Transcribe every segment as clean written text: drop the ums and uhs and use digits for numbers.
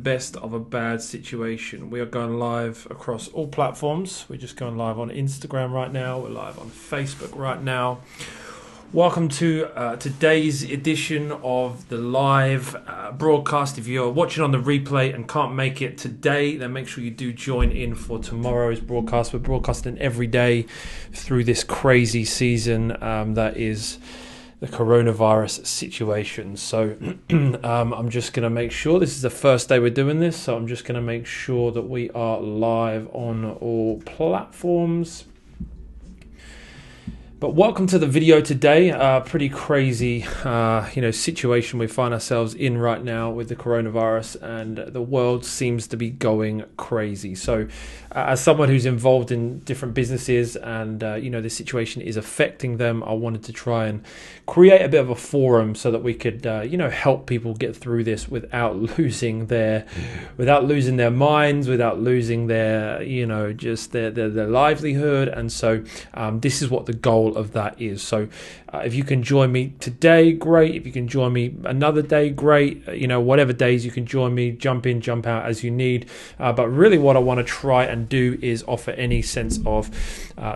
best of a bad situation. We are going live across all platforms. We're just going live on Instagram right now. We're live on Facebook right now. Welcome to today's edition of the live broadcast. If you're watching on the replay and can't make it today, then make sure you do join in for tomorrow's broadcast. We're broadcasting every day through this crazy season that is the coronavirus situation. So I'm just going to make sure, this is the first day we're doing this, so I'm just going to make sure that we are live on all platforms. But welcome to the video today. Pretty crazy, situation we find ourselves in right now with the coronavirus, and the world seems to be going crazy. So, as someone who's involved in different businesses, and this situation is affecting them, I wanted to try and create a bit of a forum so that we could, help people get through this without losing their minds, without losing their, just their livelihood. And so, this is what the goal of that is. So if you can join me today, great. If you can join me another day, great. Whatever days you can join me, jump in, jump out as you need. But really what I want to try and do is offer any sense of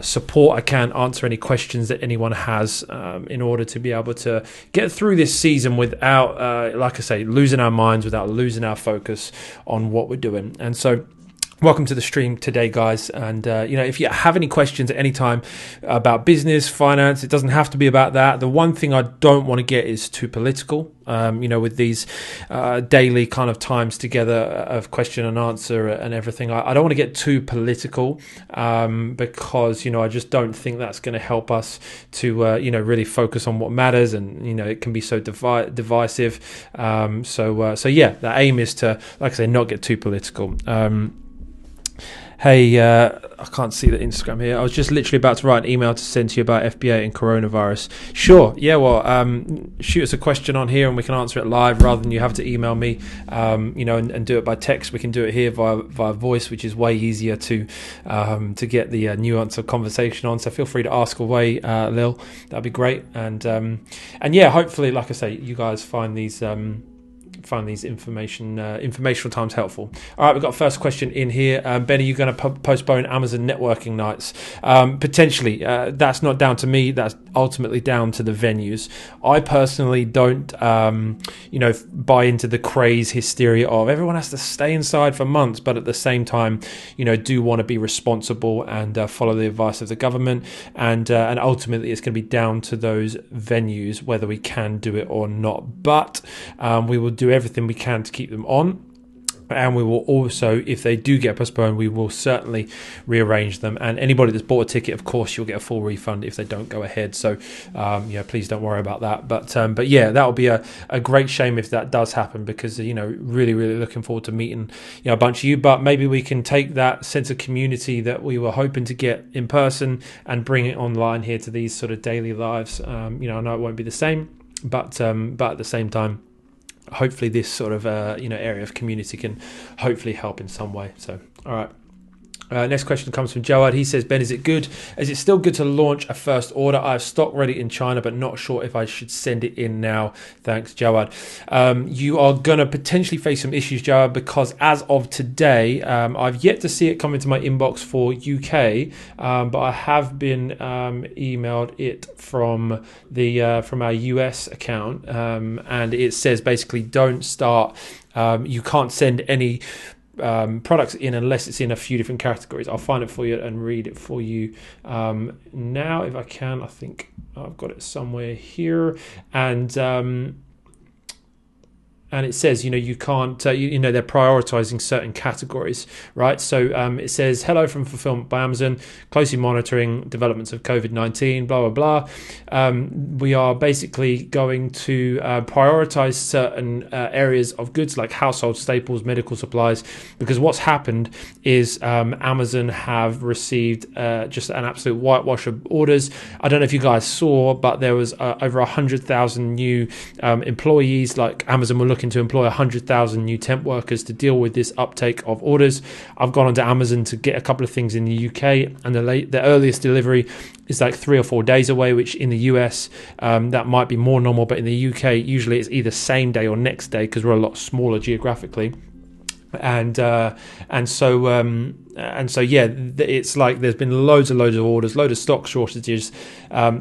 support I can, answer any questions that anyone has in order to be able to get through this season without, like I say, losing our minds, without losing our focus on what we're doing. And so welcome to the stream today, guys. And, if you have any questions at any time about business, finance, it doesn't have to be about that. The one thing I don't want to get is too political, with these daily kind of times together of question and answer and everything. I don't want to get too political because, I just don't think that's going to help us to, really focus on what matters. And, it can be so divisive. So the aim is to, like I say, not get too political. Hey, I can't see the Instagram here. I was just literally about to write an email to send to you about FBA and coronavirus. Sure, yeah, well, shoot us a question on here and we can answer it live rather than you have to email me, and do it by text. We can do it here via voice, which is way easier to get the nuance of conversation on. So feel free to ask away, Lil. That'd be great. And hopefully, like I say, you guys find these informational times helpful. All right, we've got a first question in here. Ben, are you going to postpone Amazon networking nights? Potentially. That's not down to me. That's ultimately down to the venues. I personally don't, buy into the craze hysteria of everyone has to stay inside for months, but at the same time, do want to be responsible and follow the advice of the government. And ultimately, it's going to be down to those venues whether we can do it or not. But we will do everything we can to keep them on, and we will also, if they do get postponed, we will certainly rearrange them. And anybody that's bought a ticket, of course, you'll get a full refund if they don't go ahead. So please don't worry about that. But that will be a great shame if that does happen, because really looking forward to meeting a bunch of you. But maybe we can take that sense of community that we were hoping to get in person and bring it online here to these sort of daily lives. I know it won't be the same, but at the same time, hopefully this sort of area of community can hopefully help in some way. So all right, next question comes from Joad. He says, Ben, is it still good to launch a first order? I have stock ready in China but not sure if I should send it in now. Thanks, Joad. You are going to potentially face some issues, Joad, because as of today, I've yet to see it come into my inbox for UK, but I have been emailed it from our US account, and it says basically don't start. You can't send any products in unless it's in a few different categories. I'll find it for you and read it for you now if I can. I think I've got it somewhere here, and it says, you can't, they're prioritizing certain categories, right? So it says, hello from Fulfillment by Amazon, closely monitoring developments of COVID-19, blah, blah, blah. We are basically going to prioritize certain areas of goods like household staples, medical supplies, because what's happened is Amazon have received just an absolute whitewash of orders. I don't know if you guys saw, but there was over 100,000 new employees. Like Amazon were looking to employ 100,000 new temp workers to deal with this uptake of orders. I've gone onto Amazon to get a couple of things in the UK, and the earliest delivery is like 3 or 4 days away, which in the US that might be more normal, but in the UK usually it's either same day or next day because we're a lot smaller geographically. And so yeah, it's like there's been loads of orders, loads of stock shortages.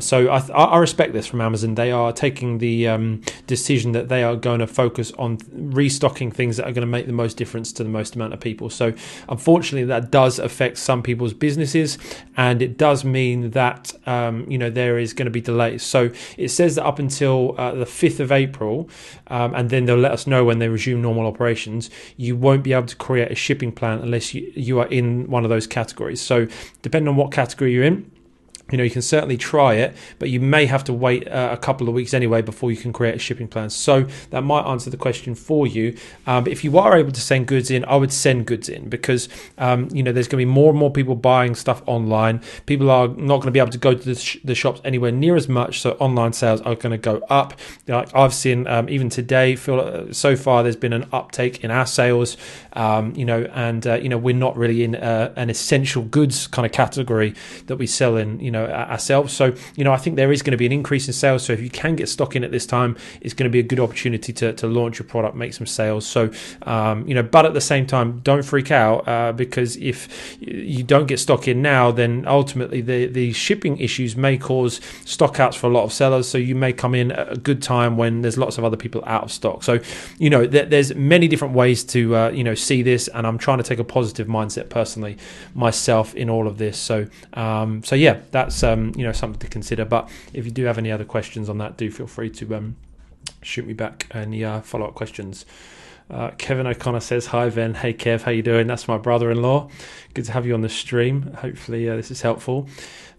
So I respect this from Amazon. They are taking the decision that they are going to focus on restocking things that are going to make the most difference to the most amount of people. So unfortunately, that does affect some people's businesses, and it does mean that there is going to be delays. So it says that up until the 5th of April, and then they'll let us know when they resume normal operations, you won't be able to create a shipping plan unless you are in one of those categories. So depending on what category you're in, you can certainly try it, but you may have to wait a couple of weeks anyway before you can create a shipping plan. So that might answer the question for you. But if you are able to send goods in, I would send goods in, because there's going to be more and more people buying stuff online. People are not going to be able to go to the shops anywhere near as much, so online sales are going to go up. I've seen even today, so far there's been an uptake in our sales. We're not really in an essential goods kind of category that we sell in, ourselves. So, I think there is going to be an increase in sales. So if you can get stock in at this time, it's going to be a good opportunity to launch your product, make some sales. So, but at the same time, don't freak out, because if you don't get stock in now, then ultimately the shipping issues may cause stock outs for a lot of sellers. So you may come in at a good time when there's lots of other people out of stock. So, there's many different ways to, see this, and I'm trying to take a positive mindset personally myself in all of this. So yeah, that's something to consider. But if you do have any other questions on that, do feel free to shoot me back any follow-up questions. Kevin O'Connor says, hi Ven, hey Kev, how you doing? That's my brother-in-law. Good to have you on the stream. Hopefully this is helpful.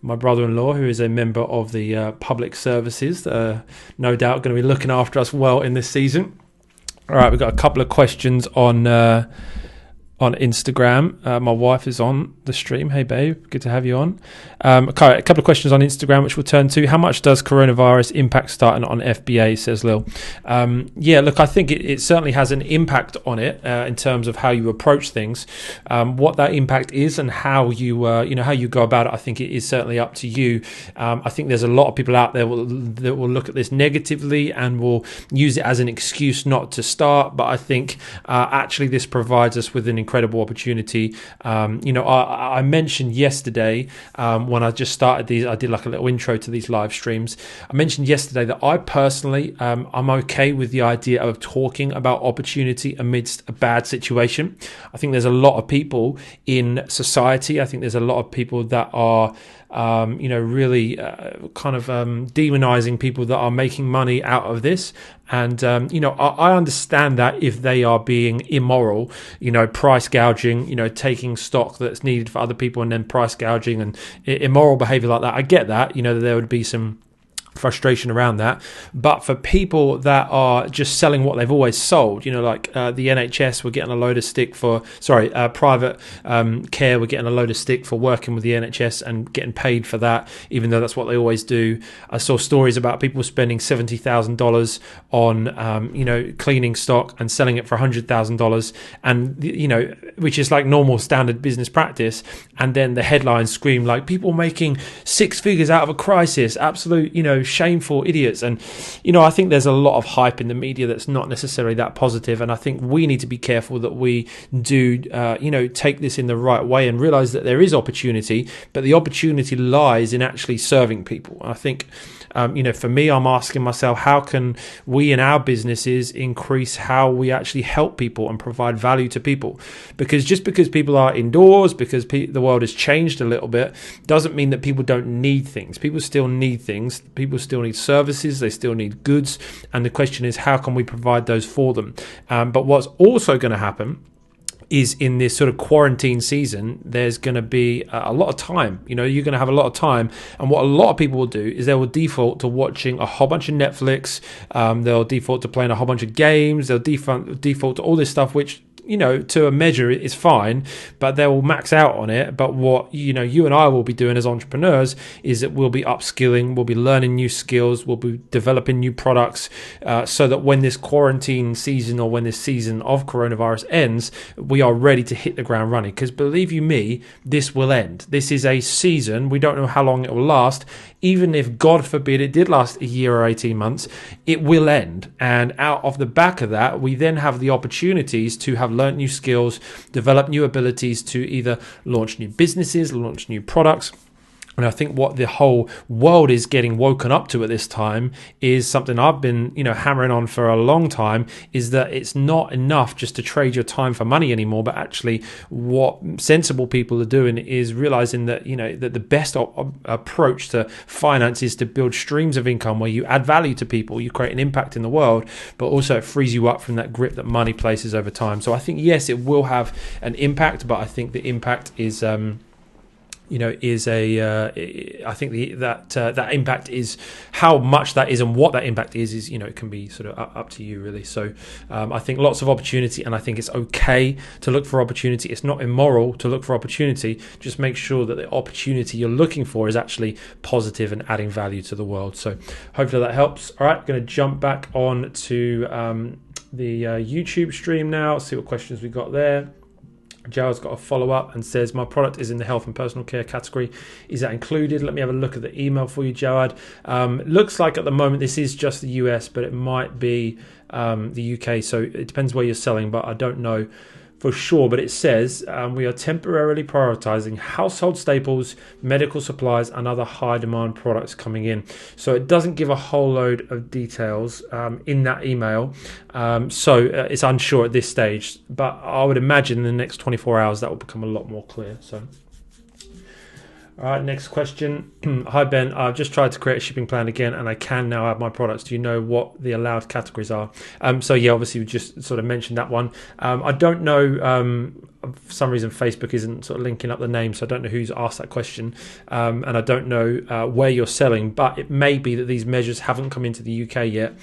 My brother-in-law, who is a member of the public services, no doubt going to be looking after us well in this season. All right, we've got a couple of questions on Instagram. My wife is on the stream. Hey babe, good to have you on. Okay, a couple of questions on Instagram which we'll turn to. How much does coronavirus impact starting on FBA, says Lil? Yeah, look, I think it certainly has an impact on it in terms of how you approach things. What that impact is and how you how you go about it, I think it is certainly up to you. I think there's a lot of people out there that will look at this negatively and will use it as an excuse not to start, but I think actually this provides us with an incredible opportunity. I mentioned yesterday when I just started these, I did like a little intro to these live streams. I mentioned yesterday that I personally, I'm okay with the idea of talking about opportunity amidst a bad situation. I think there's a lot of people in society. I think there's a lot of people that are really kind of demonizing people that are making money out of this. And, I understand that if they are being immoral, price gouging, taking stock that's needed for other people and then price gouging and immoral behavior like that. I get that, that there would be some frustration around that. But for people that are just selling what they've always sold, like the NHS were getting a load of stick for, private care were getting a load of stick for working with the NHS and getting paid for that, even though that's what they always do. I saw stories about people spending $70,000 on, cleaning stock and selling it for $100,000, and, which is like normal standard business practice. And then the headlines scream like people making six figures out of a crisis, absolute, shameful idiots. And I think there's a lot of hype in the media that's not necessarily that positive, and I think we need to be careful that we do take this in the right way and realize that there is opportunity, but the opportunity lies in actually serving people. I think for me, I'm asking myself, how can we in our businesses increase how we actually help people and provide value to people? Because just because people are indoors, because the world has changed a little bit, doesn't mean that people don't need things. People still need things. People still need services. They still need goods. And the question is, how can we provide those for them? But what's also going to happen is in this sort of quarantine season, there's going to be a lot of time. You're going to have a lot of time. And what a lot of people will do is they will default to watching a whole bunch of Netflix. They'll default to playing a whole bunch of games. They'll default to all this stuff, which, to a measure is fine, but they will max out on it. But what, you and I will be doing as entrepreneurs is that we'll be upskilling, we'll be learning new skills, we'll be developing new products, so that when this quarantine season or when this season of coronavirus ends, we are ready to hit the ground running. Because believe you me, this will end. This is a season. We don't know how long it will last. Even if, God forbid, it did last a year or 18 months, it will end. And out of the back of that, we then have the opportunities to have learnt new skills, developed new abilities to either launch new businesses, launch new products. And I think what the whole world is getting woken up to at this time is something I've been, hammering on for a long time, is that it's not enough just to trade your time for money anymore, but actually what sensible people are doing is realizing that, that the best approach to finance is to build streams of income where you add value to people, you create an impact in the world, but also it frees you up from that grip that money places over time. So I think, yes, it will have an impact, but I think the impact is... I think that impact is how much that is and what that impact is it can be sort of up to you really. So I think lots of opportunity, and I think it's okay to look for opportunity. It's not immoral to look for opportunity. Just make sure that the opportunity you're looking for is actually positive and adding value to the world. So hopefully that helps. All right, I'm going to jump back on to the YouTube stream now. See what questions we got there. Jared's got a follow-up and says, my product is in the health and personal care category. Is that included? Let me have a look at the email for you, Jared. Looks like at the moment this is just the US, but it might be the UK. So it depends where you're selling, but I don't know for sure. But it says we are temporarily prioritizing household staples, medical supplies, and other high-demand products coming in. So it doesn't give a whole load of details in that email. So it's unsure at this stage. But I would imagine in the next 24 hours that will become a lot more clear. So. All right, next question. Hi, Ben. I've just tried to create a shipping plan again, and I can now add my products. Do you know what the allowed categories are? So, yeah, obviously, we just sort of mentioned that one. I don't know. For some reason, Facebook isn't sort of linking up the name, so I don't know who's asked that question. And I don't know where you're selling, but it may be that these measures haven't come into the UK yet.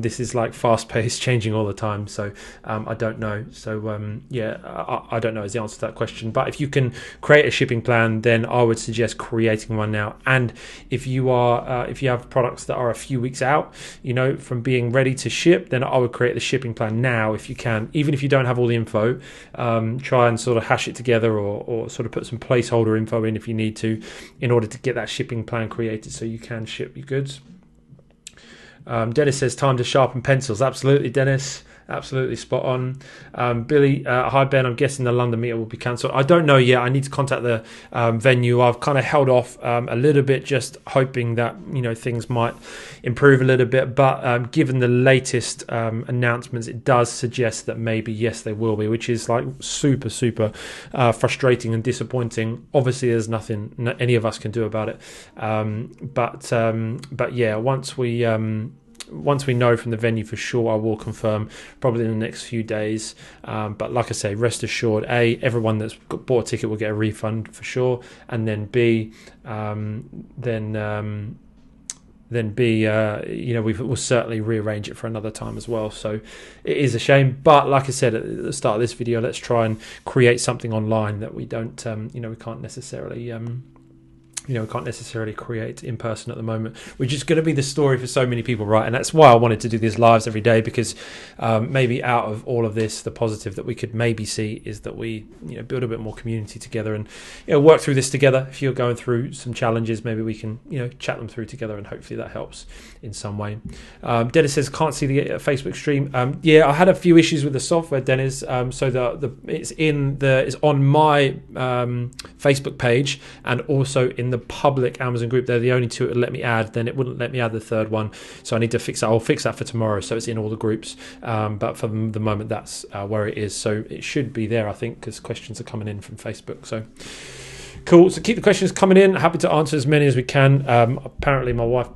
This is like fast-paced, changing all the time. So I don't know. So, I don't know is the answer to that question. But if you can create a shipping plan, then I would suggest creating one now. And if you have products that are a few weeks out, from being ready to ship, then I would create the shipping plan now if you can, even if you don't have all the info. Try and sort of hash it together or sort of put some placeholder info in if you need to, in order to get that shipping plan created so you can ship your goods. Dennis says time to sharpen pencils. Absolutely, Dennis. Absolutely spot on. Billy, hi Ben, I'm guessing the London meetup will be cancelled. I don't know yet. I need to contact the venue. I've kind of held off a little bit, just hoping that things might improve a little bit. But given the latest announcements, it does suggest that maybe yes, they will be, which is like super frustrating and disappointing. Obviously, there's nothing any of us can do about it. But yeah, once we know from the venue for sure, I will confirm probably in the next few days. But like I say, rest assured, A, everyone that's bought a ticket will get a refund for sure, and then B, we'll certainly rearrange it for another time as well. So it is a shame, but like I said at the start of this video, let's try and create something online that we don't, we can't necessarily. We can't necessarily create in person at the moment, which is going to be the story for so many people, right? And that's why I wanted to do these lives every day, because maybe out of all of this, the positive that we could maybe see is that we, build a bit more community together and, work through this together. If you're going through some challenges, maybe we can, chat them through together, and hopefully that helps in some way. Dennis says, can't see the Facebook stream. Yeah, I had a few issues with the software, Dennis. So it's on my Facebook page and also in the public Amazon group. They're the only two it would let me add. Then it wouldn't let me add the third one, so I need to fix that. I'll fix that for tomorrow, so it's in all the groups, but for the moment that's where it is. So it should be there, I think, because questions are coming in from Facebook. So cool. So keep the questions coming in. Happy to answer as many as we can. Apparently my wife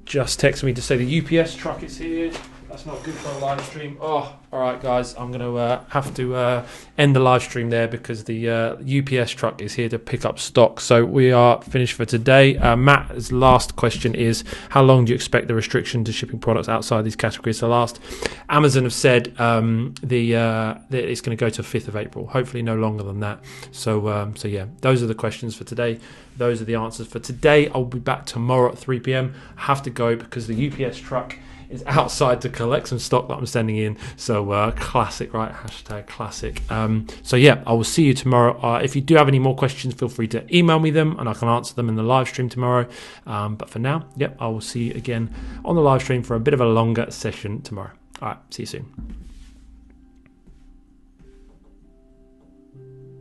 just texted me to say the UPS truck is here. That's not good for a live stream. Oh, all right, guys. I'm going to have to end the live stream there because the UPS truck is here to pick up stock. So we are finished for today. Matt's last question is, how long do you expect the restriction to shipping products outside these categories to last? Amazon have said that it's going to go to 5th of April. Hopefully no longer than that. So yeah, those are the questions for today. Those are the answers for today. I'll be back tomorrow at 3 p.m. I have to go because the UPS truck is outside to collect some stock that I'm sending in. So classic, right? Hashtag classic. So yeah, I will see you tomorrow. If you do have any more questions, feel free to email me them and I can answer them in the live stream tomorrow. But for now, I will see you again on the live stream for a bit of a longer session tomorrow. All right, see you soon.